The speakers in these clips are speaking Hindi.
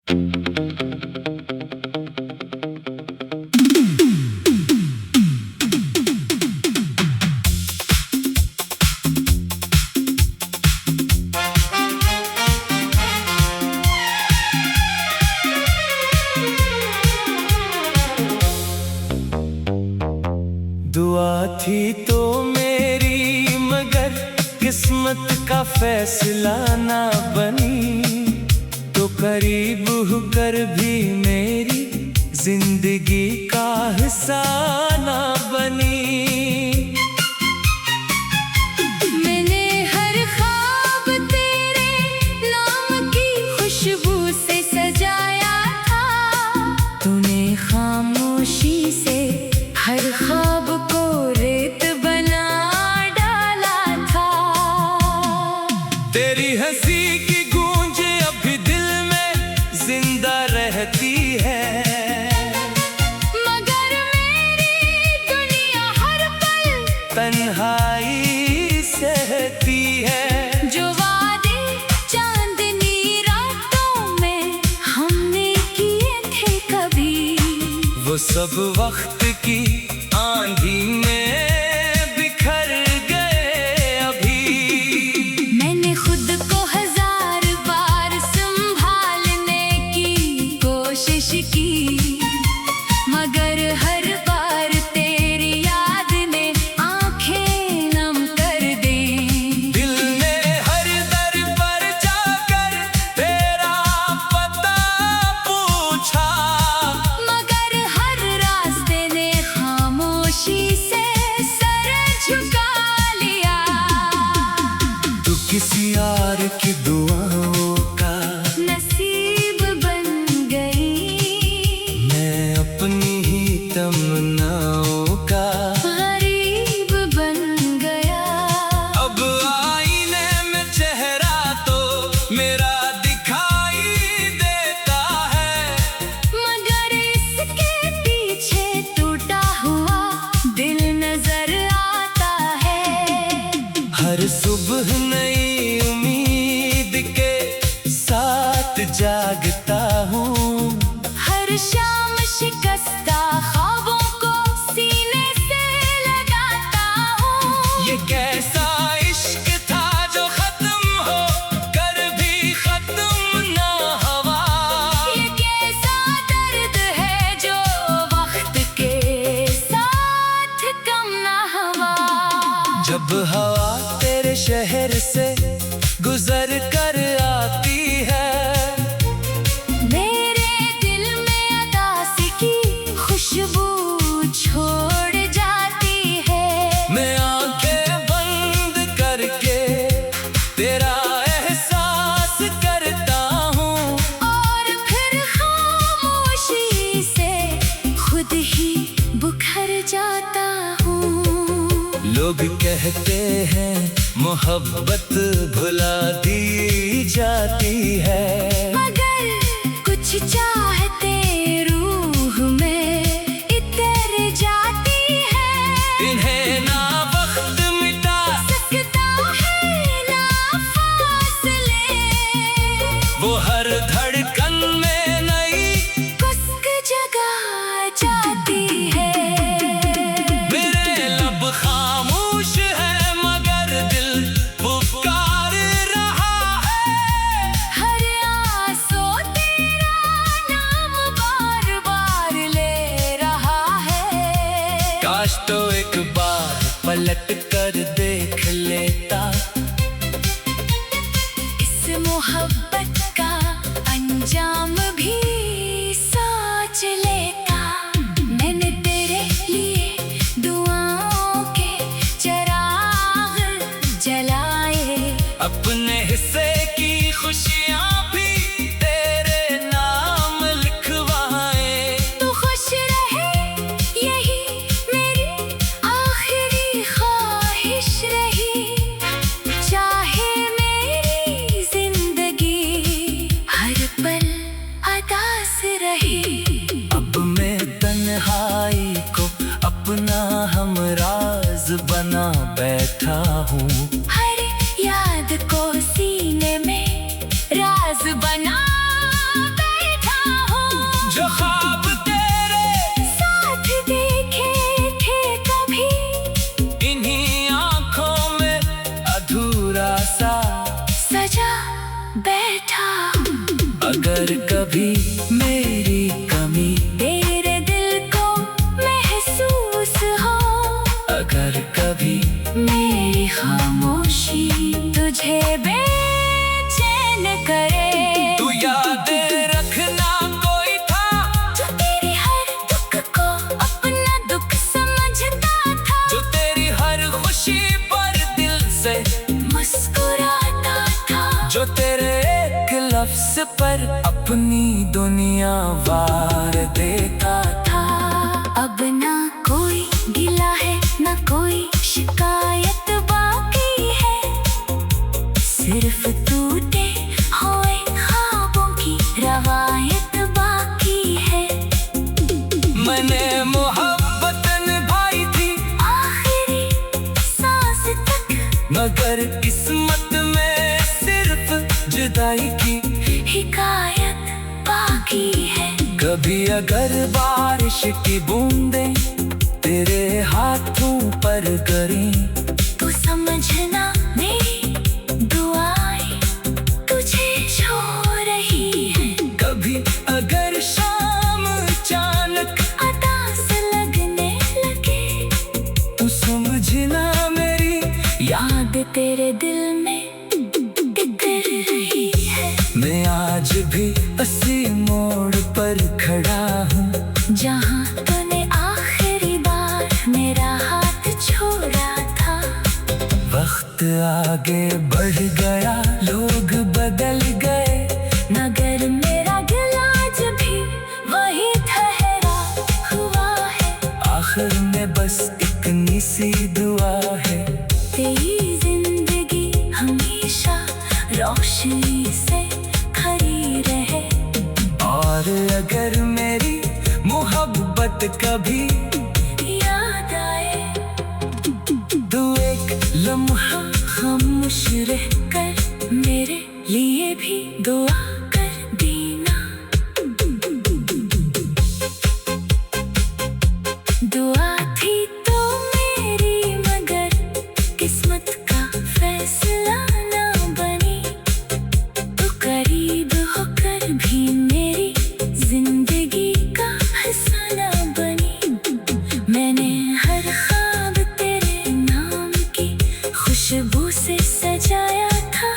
दुआ थी तो मेरी मगर किस्मत का फैसला ना बनी, तो करीब होकर भी मेरी जिंदगी का हिस्सा ना बनी। मैंने हर ख्वाब तेरे नाम की खुशबू से सजाया था, तूने खामोशी से हर ख्वाब को रेत बना डाला था। तेरी हंसी की गूंज अभी दिल में जिंदा रहती है, मगर मेरी दुनिया हर पल तन्हाई सहती है। जो वादे चांदनी रातों में हमने किए थे कभी, वो सब वक्त की आंधी में बिखर गए अभी। मैंने खुद को हजार बार संभालने की कोशिश की, मगर हर बार तेरी याद ने आंखें नम कर दी। दिल ने हर दर पर जाकर तेरा पता पूछा, मगर हर रास्ते ने खामोशी से सर झुका लिया। तू किसी और की दुआओं का नसीब बन गई, मैं अपनी ही तमन्नाओं का गरीब बन गया। अब आईने में चेहरा तो मेरा दिखाई देता है, मगर इसके पीछे टूटा हुआ दिल नजर आता है। हर सुबह नई उम्मीद के साथ जागता हूँ, हर शाम शिकस्ता ख्वाबों को सीने से लगाता हूँ। ये कैसा इश्क था जो खत्म हो कर भी खत्म ना हुआ। ये कैसा दर्द है जो वक्त के साथ कम ना हुआ। जब हवा तेरे शहर से गुजर कर आती है, मेरे दिल में उदासी की खुशबू छोड़ जाती है। मैं आंखें बंद करके तेरा एहसास करता हूँ, और फिर खामोशी से खुद ही बुखर जाता हूँ। लोग कहते हैं मोहब्बत भुला दी जाती है, मगर कुछ चाहते रूह में इतर जाती है। इन्हें ना वक्त मिटा सकता है ना फासले, वो हर धड़कन में नई कुस्क जगा जाती है। मेरे लब खामोश है मगर दिल पुकार रहा है। हर आंसू तेरा नाम बार बार ले रहा है। काश तो एक बार पलट कर देख लेता, इस मोहब्बत का अंजाम भी सोच लेता। मैंने तेरे लिए दुआओं के चिराग जलाए, अपने हिस्से की खुशियाँ भी तेरे नाम लिखवाए। तू खुश रहे यही मेरी आखिरी ख्वाहिश रही, चाहे मेरी जिंदगी हर पल उदास रही। अब मैं तन्हाई को अपना हमराज बना बैठा हूँ, हर याद को सीने में राज बना बैठा अगर कभी मेरी कमी तेरे दिल को महसूस हो, अगर कभी मेरी खामोशी तुझे बेचैन करे, तू यादें रखना कोई था जो तेरी हर दुख को अपना दुख समझता था, जो तेरी हर खुशी पर दिल से मुस्कुराता था, जो तेरे एक लफ्ज पर अपनी दुनिया वार देता था। अब ना कोई गिला है ना कोई शिकायत बाकी है, सिर्फ टूटे हुए ख्वाबों की रवायत बाकी है। मैंने मोहब्बत निभाई थी आखिरी सांस तक मगर किस्मत में सिर्फ जुदाई की हिकायत बाकी है। कभी अगर बारिश की बूंदें तेरे हाथों पर गिरें, तू समझना मेरी दुआएं तुझे छू रही है। कभी अगर शाम अचानक अदा से लगने लगे, तू समझना मेरी याद तेरे दिल में बिखर रही है। मैं आज भी उसी मोड़ पर खड़ा हूँ जहाँ तूने आखिरी बार मेरा हाथ छोड़ा था। वक्त आगे बढ़ गया, लोग बदल गए, मगर मेरा दिल आज भी वही ठहरा हुआ है। आखिर में बस इतनी सी दुआ है, तेरी जिंदगी हमेशा रोशनी से खरी रहे। और अगर मेरी मोहब्बत कभी याद आए तू एक लम्हा खामोश रह कर मेरे लिए भी दुआ कर देना। दुआ थी तो मेरी मगर किस्मत का फैसला ना बनी, तो करीब होकर भी मेरी जिंदगी का हिस्सा ना बनी। मैंने हर ख्वाब तेरे नाम की खुशबू से सजाया था,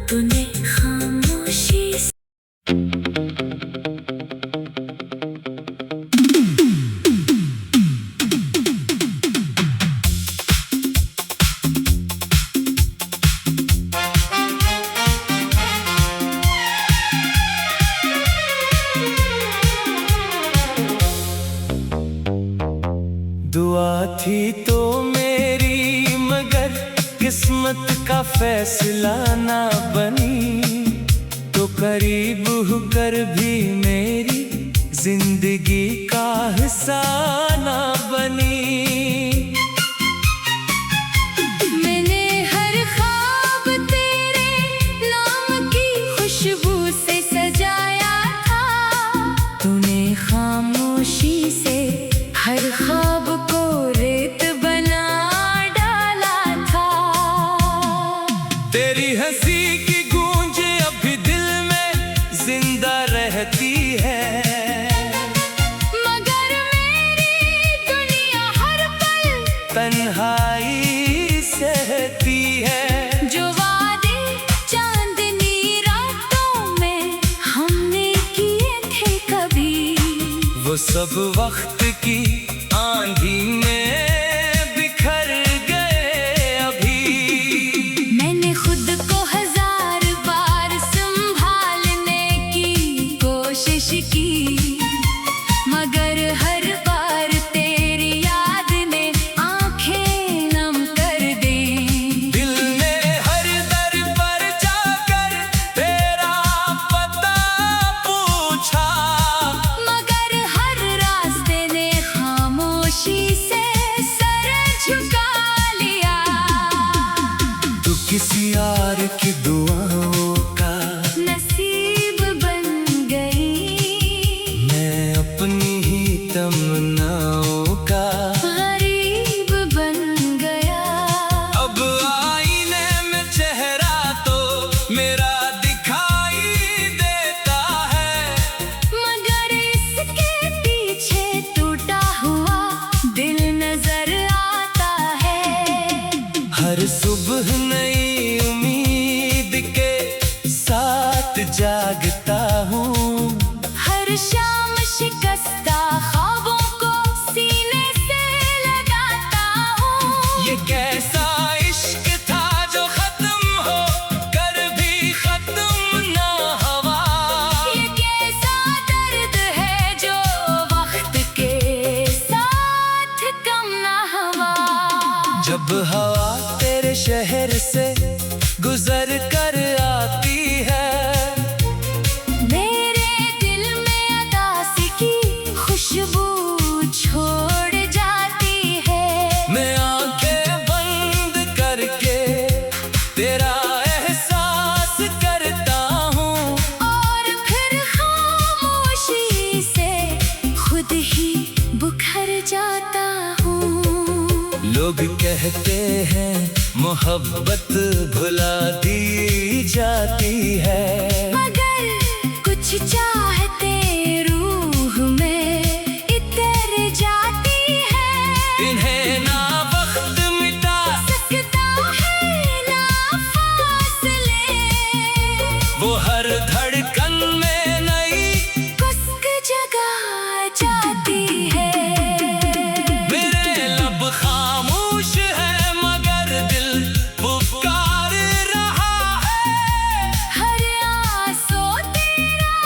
तूने खामोशी से दुआ थी तो मेरी मगर किस्मत का फैसला ना बनी, तो करीब होकर भी मेरी जिंदगी का हिस्सा ना बनी। मैंने हर ख्वाब तेरे नाम की खुशबू से सजाया था, तूने खामोशी से हर ख्वाब को रेत बना डाला था। तेरी हंसी की गूंज अभी दिल में जिंदा रहती है, मगर मेरी दुनिया हर पल तन्हाई सहती है। जो वादे चांदनी रातों में हमने किए थे कभी, वो सब वक्त की आंधी में बिखर गए अभी। मैंने खुद को हजार बार संभालने की कोशिश की, मगर हर बार तेरी याद ने आंखें नम कर दी। दिल ने हर दर पर जाकर तेरा पता पूछा, मगर हर रास्ते ने खामोशी से हूँ। हर शाम शिकस्ता ख्वाबों को सीने से लगाता हूँ। ये कैसा इश्क था जो खत्म हो कर भी खत्म ना हुआ। ये कैसा दर्द है जो वक्त के साथ कम ना हुआ। जब हवा तेरे शहर से गुजर कर आती है, मेरे दिल में अदासी की खुशबू छोड़ जाती है। मैं आंखें बंद करके तेरा एहसास करता हूँ, और फिर खामोशी से खुद ही बुखर जाता हूँ। लोग कहते हैं मोहब्बत भुला दी जाती है, मगर कुछ चाहते रूह में इतर जाती है। इन्हें ना वक्त मिटा सकता है ना फासले, वो हर धड़कन में नई कुस्क जगा जाती है। मेरे लब खामोश है मगर दिल पुकार रहा है। हर आंसू तेरा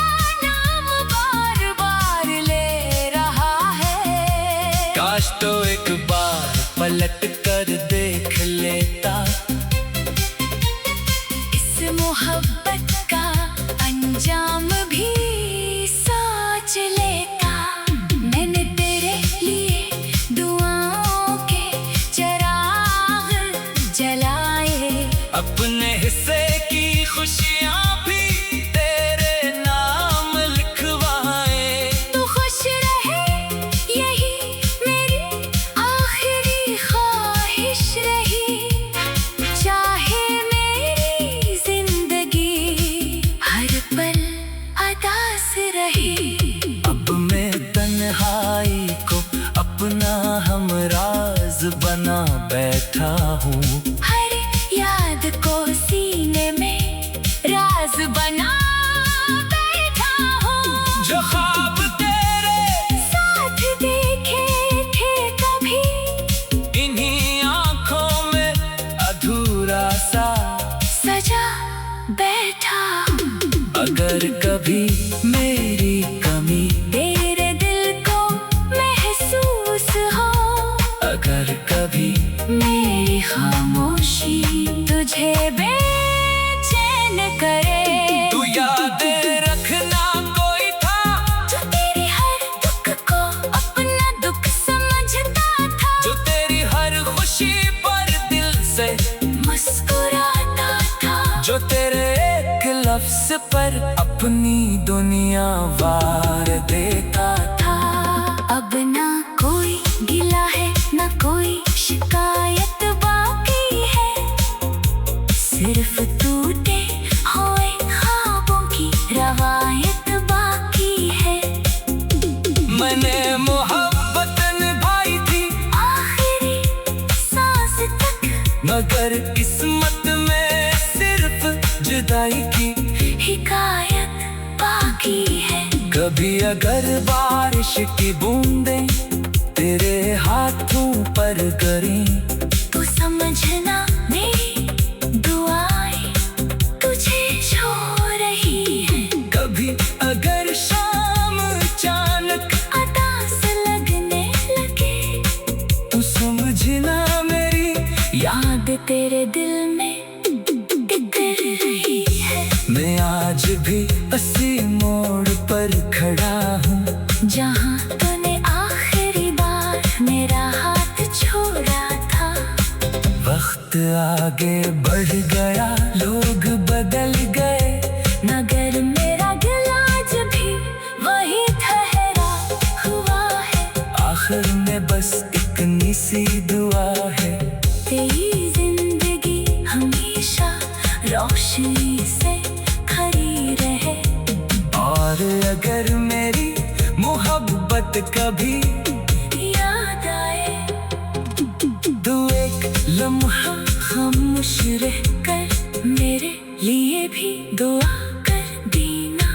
नाम बार बार ले रहा है। काश तो एक बार पलट कर देख लेता, इस मोहब्बत का अंजाम भी सोच लेता। मैंने तेरे लिए दुआओं के चिराग जलाए, अपने हिस्से की खुशियाँ भी तेरे नाम लिखवाए। तू खुश रहे यही मेरी आखिरी ख्वाहिश रही। चाहे मेरी जिंदगी हर पल अदास रही। अब मैं तन्हाई को अपना हमराज बना बैठा हूँ, हर याद को सीने में राज बना बैठा हूँ। जो ख्वाब तेरे साथ देखे थे कभी, इन्हीं आँखों में अधूरा सा सजा बैठा हूँ। अगर कभी मेरी कमी तेरे दिल को महसूस हो, अगर कभी मेरी खामोशी तुझे बेचैन करे, तू यादें रखना कोई था जो तेरी हर दुख को अपना दुख समझता था। जो तेरी हर खुशी पर दिल से मुस्कुराता था, जो तेरे एक लफ्ज पर अपनी दुनिया वार देता था। अब ना कोई गिला है ना कोई शिकायत बाकी है, सिर्फ टूटे हुए ख्वाबों की रवायत बाकी है। मैंने मोहब्बत निभाई थी आखिरी सांस तक मगर किस्मत में सिर्फ जुदाई की हिकायत बाकी है। कभी अगर बारिश की बूंदें तेरे हाथों पर गिरें, तू समझना मेरी दुआएं तुझे छू रही हैं। कभी अगर शाम अचानक अदास लगने लगे, तू समझना मेरी याद तेरे दिल में टिक रही है। मैं आज भी उसी मोड़ पर खड़ा हूँ, जहाँ तूने आखिरी बार मेरा हाथ छोड़ा था। वक्त आगे बढ़ गया, लोग बदल गए, मगर मेरा दिल आज भी वही ठहरा हुआ है। आखिर में बस इतनी सी दुआ है, तेरी जिंदगी हमेशा रोशनी से खरी रहे। और अगर मेरी मोहब्बत कभी याद आए, तू एक लम्हा खामोश रह कर मेरे लिए भी दुआ कर देना।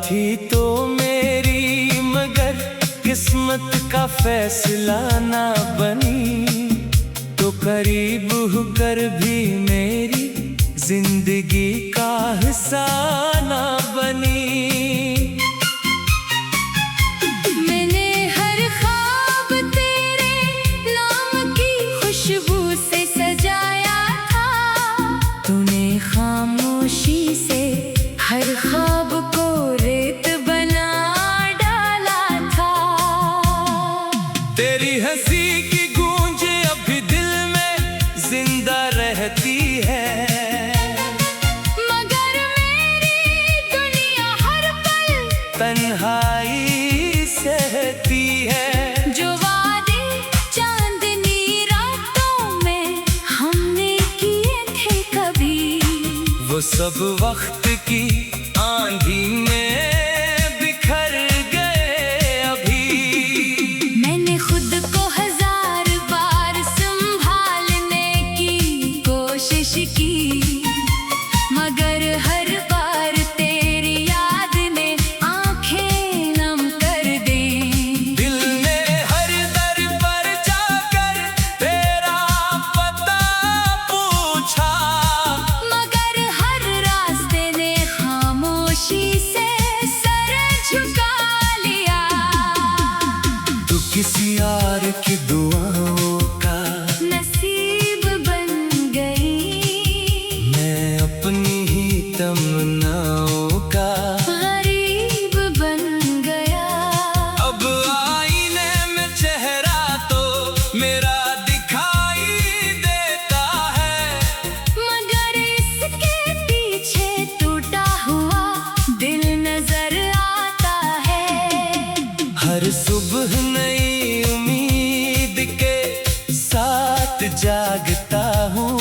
थी तो मेरी, मगर किस्मत का फैसला ना बनी। तो करीब होकर भी मेरी जिंदगी का हिस्सा ना बनी। मैंने हर ख्वाब तेरे नाम की खुशबू से सजाया था। तूने खामोशी से हर ख्वाब को रेत बना डाला था। तेरी हंसी की गूंज अभी दिल में जिंदा रहती है, मगर मेरी दुनिया हर पल तन्हाई सहती है। जो वादे चांदनी रातों में हमने किए थे कभी, वो सब वक्त की आंधी में बिखर गए अभी। मैंने खुद को हजार बार संभालने की कोशिश की, मगर हर बार तेरी याद ने आंखें नम कर दी। दिल ने हर दर पर जाकर तेरा पता पूछा, मगर हर रास्ते ने खामोशी से सर झुका लिया। तू किसी और की दुआओं का नसीब बन गई, मैं अपनी ही तमन्नाओं का गरीब बन गया। अब आईने में चेहरा तो मेरा दिखाई देता है, मगर इसके पीछे टूटा हुआ दिल नजर आता है। हर सुबह नई उम्मीद के साथ जागता हूँ।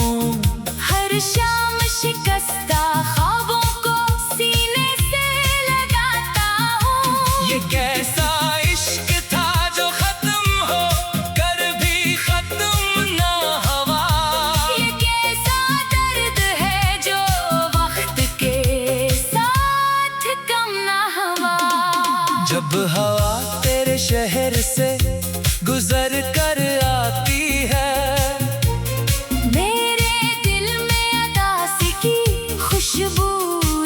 हर शाम शिकस्ता ख्वाबों को सीने से लगाता हूँ। ये कैसा इश्क था जो खत्म हो कर भी खत्म ना हुआ। ये कैसा दर्द है जो वक्त के साथ कम ना हुआ। जब हवा तेरे शहर से गुजर कर आती है, मेरे दिल में अदासी की खुशबू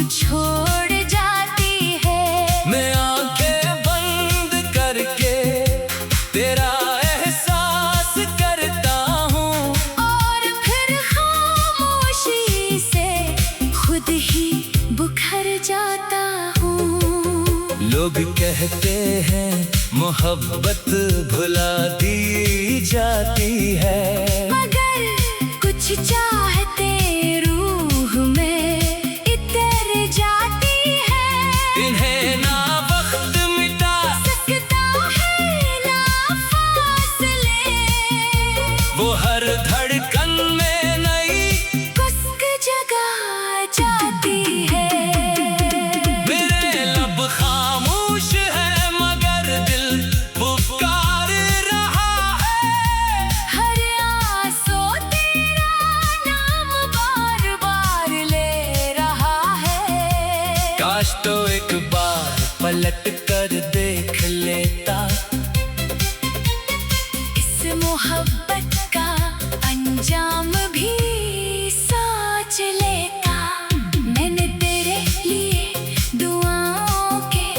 छोड़ जाती है। मैं आंखें बंद करके तेरा एहसास करता हूँ, और फिर खामोशी से खुद ही बुखर जाता हूँ। लोग कहते हैं मोहब्बत भुला दी जाती है, मगर कुछ चाहते रूह में इतर जाती है। इन्हें ना वक्त मिटा सकता है ना फासले, वो हर धड़कन में नई कुस्क जगा जाती है। मेरे लब खामोश है मगर दिल पुकार रहा है। हर आंसू तेरा नाम बार बार ले रहा है। काश तो एक बार पलट कर देख लेता, इस मोहब्बत का अंजाम भी सोच लेता। मैंने तेरे लिए दुआओं के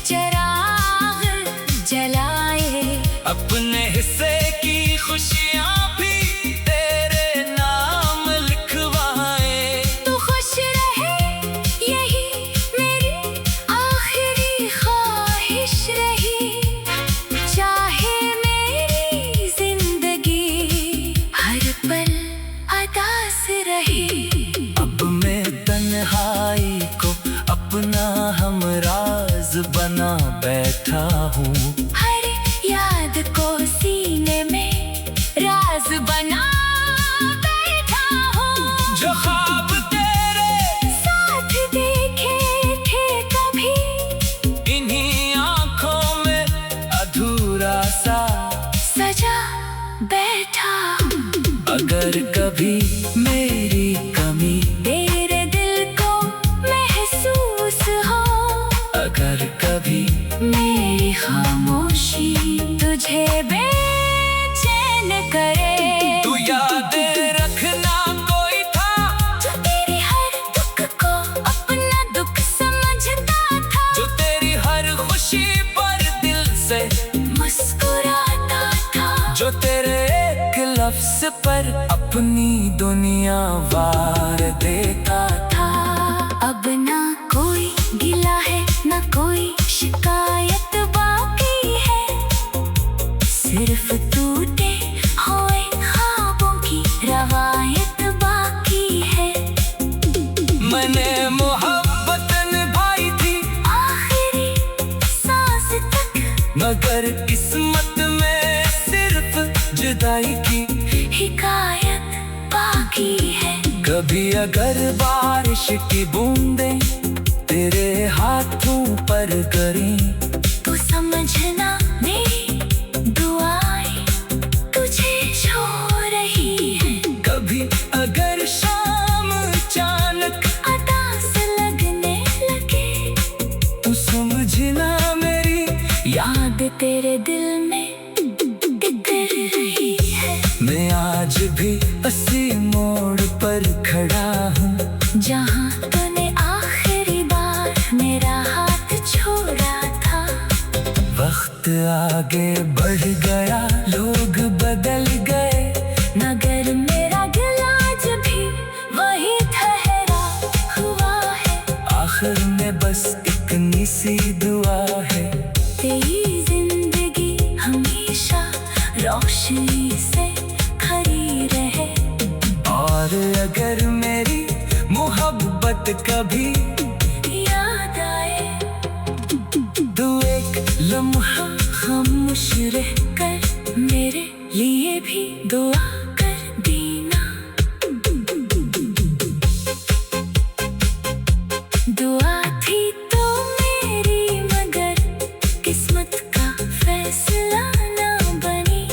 चिराग जलाए, अपने हिस्से की खुशियाँ भी तेरे नाम लिखवाए। तू खुश रहे यही मेरी आखिरी ख्वाहिश रही। चाहे मेरी जिंदगी हर पल अदास रही। अब मैं तन्हाई को अपना हमराज बना बैठा हूँ। हर याद को सीने में राज बना बैठा हूँ। जो ख्वाब तेरे साथ देखे थे कभी, इन्हीं आँखों में अधूरा सा सजा बैठा हूँ। अगर कभी मेरी कमी तेरे दिल को महसूस हो, अगर पर अपनी दुनिया वार देता था। अब ना कोई गिला है ना कोई शिकायत बाकी है, सिर्फ टूटे हुए ख्वाबों की रवायत बाकी है। मैंने मोहब्बत निभाई थी आखिरी सांस तक, मगर किस्मत में सिर्फ जुदाई की हिकायत बाकी है। कभी अगर बारिश की बूंदें तेरे हाथों पर गिरें, तो समझना मेरी दुआएं तुझे छू रही है। कभी अगर शाम अचानक अदा से लगने लगे, तो समझना मेरी याद तेरे दिल में टिकर रही है। मैं आज भी उसी मोड़ पर खड़ा हूँ, जहाँ तूने आखिरी बार मेरा हाथ छोड़ा था। वक्त आगे बढ़ गया, लोग बदल गए, मगर मेरा दिल आज भी वही ठहरा हुआ है। आखिर में बस इतनी सी दुआ है, तेरी जिंदगी हमेशा रोशनी से खरी रहे। और अगर मेरी मोहब्बत कभी याद आए, तू एक लम्हा खामोश रह कर मेरे लिए भी दुआ कर देना। दुआ थी तो मेरी मगर किस्मत का फैसला ना बनी,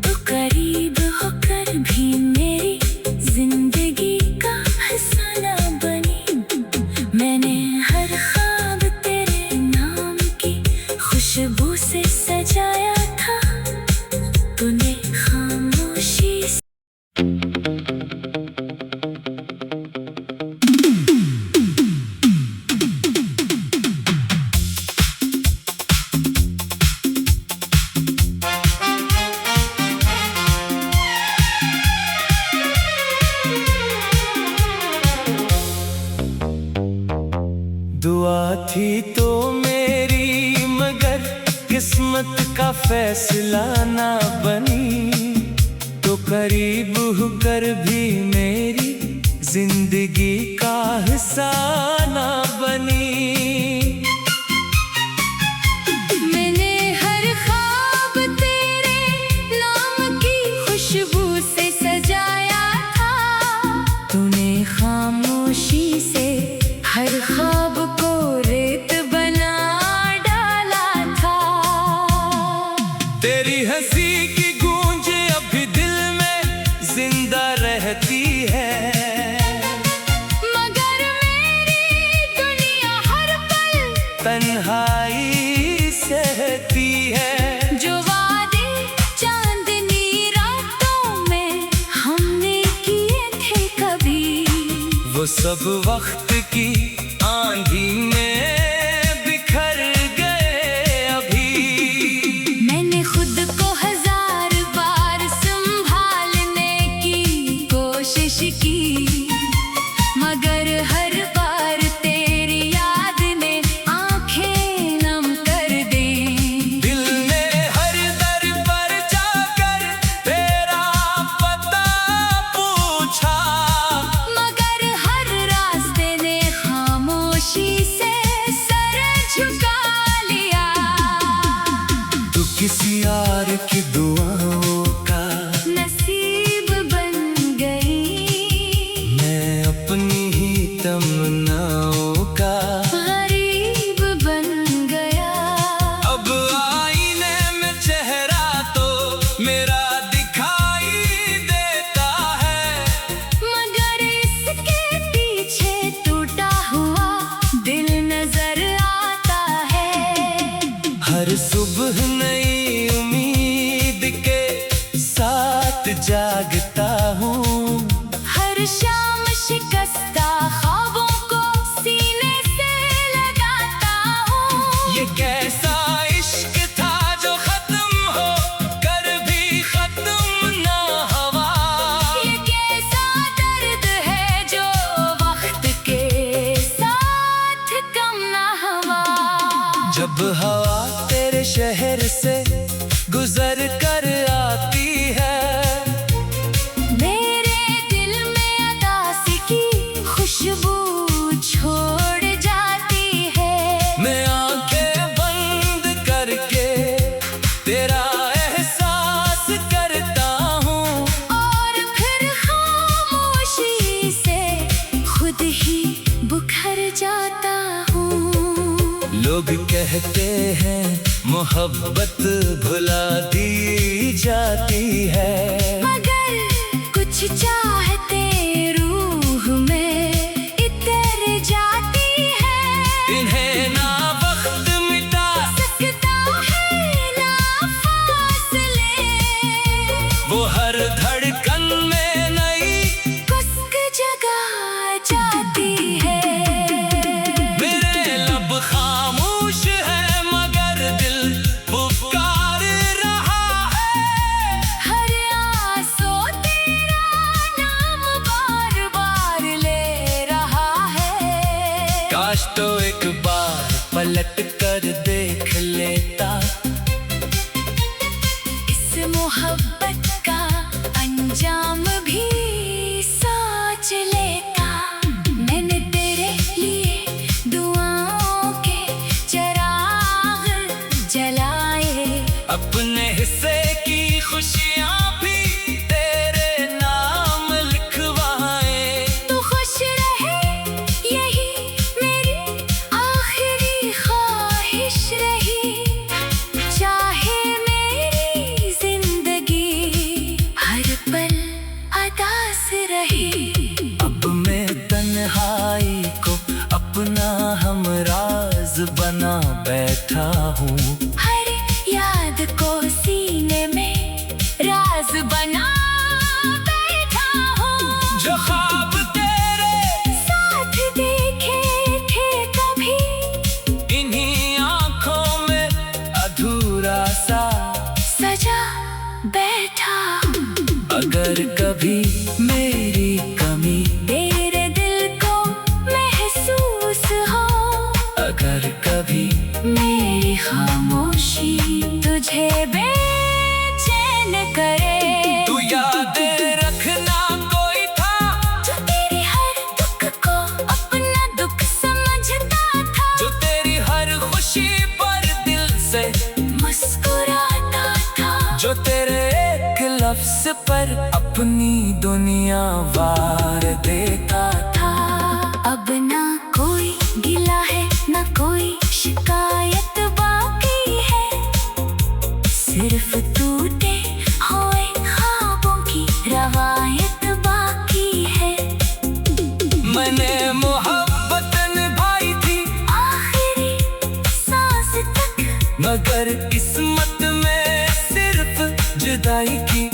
तो करीब होकर भी मेरी जिंदगी का हिस्सा ना बनी। मैंने हर ख्वाब तेरे नाम की खुशबू से सजाया था, तूने खामोशी से दुआ थी तो मेरी मगर किस्मत का फैसला ना बनी, तो करीब होकर भी मेरी जिंदगी का हिस्सा ना बनी। मैंने हर ख्वाब तेरे नाम की खुशबू से सजाया था, तूने खामोशी से हर ख्वाब को रेत बना डाला था। तेरी हंसी की गूंज अभी दिल में जिंदा रहती है, मगर मेरी दुनिया हर पल तन्हाई सहती है। जो वादे चांदनी रातों में हमने किए थे कभी, वो सब वक्त की आंधी में बिखर गए अभी। मैंने खुद को हजार बार संभालने की कोशिश की, मगर हर बार तेरी याद ने आंखें नम कर दी। दिल ने हर दर पर जाकर तेरा पता पूछा, मगर हर रास्ते ने खामोशी से सर झुका लिया। तू किसी और की दुआओं का नसीब बन गई, मैं अपनी ही तमन्नाओं का गरीब बन गया। अब आईने में चेहरा तो मेरा दिखाई देता है, मगर इसके पीछे टूटा हुआ दिल नजर आता है। हर सुबह नई उम्मीद के साथ जागता हूँ, हर शाम शिकस्ता ख्वाबों को सीने से लगाता हूँ। ये कैसा इश्क था जो खत्म हो कर भी खत्म ना हवा लोग कहते हैं मोहब्बत भुला दी जाती है, मगर कुछ चाहते रूह में इतर जाती है। इन्हें ना वक्त मिटा सकता है ना फासले, वो हर धड़कन में नई कुस्क जगा जाती है। मेरे लब खामोश है मगर दिल पुकार रहा है। हर आंसू तेरा नाम बार बार ले रहा है। काश तो एक बार पलट कर देख लेता, इस मोहब्बत का अंजाम भी सोच लेता। मैंने तेरे लिए दुआओं के चिराग जलाए, अपने हिस्से की खुशियाँ भी तेरे नाम लिखवाए। तू खुश रहे यही मेरी आखिरी ख्वाहिश रही। चाहे मेरी जिंदगी हर पल अदास रही। अब मैं तन्हाई को अपना हमराज बना बैठा हूँ, हर याद को सीने में राज बना बैठा हूँ। जो ख्वाब तेरे साथ देखे थे कभी, इन्हीं आँखों में अधूरा सा सजा बैठा हूँ। अगर कभी मेरी कमी तेरे दिल को महसूस हो, अगर कभी मेरी खामोशी तुझे बेचैन करे। तू यादें रखना कोई था जो तेरे हर दुख को अपना दुख समझता था, जो तेरी हर खुशी पर दिल से मुस्कुराता था, जो तेरे एक लफ्ज पर अपनी दुनिया वार देता था। अब ना कोई गिला है ना कोई शिकायत बाकी है, सिर्फ टूटे हुए ख्वाबों की रवायत बाकी है। मैंने मोहब्बत निभाई थी आखिरी सांस तक मगर किस्मत में सिर्फ जुदाई की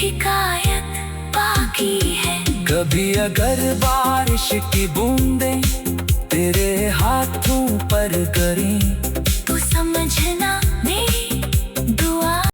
हिकायत बाकी है। कभी अगर बारिश की बूंदें तेरे हाथों पर गिरी,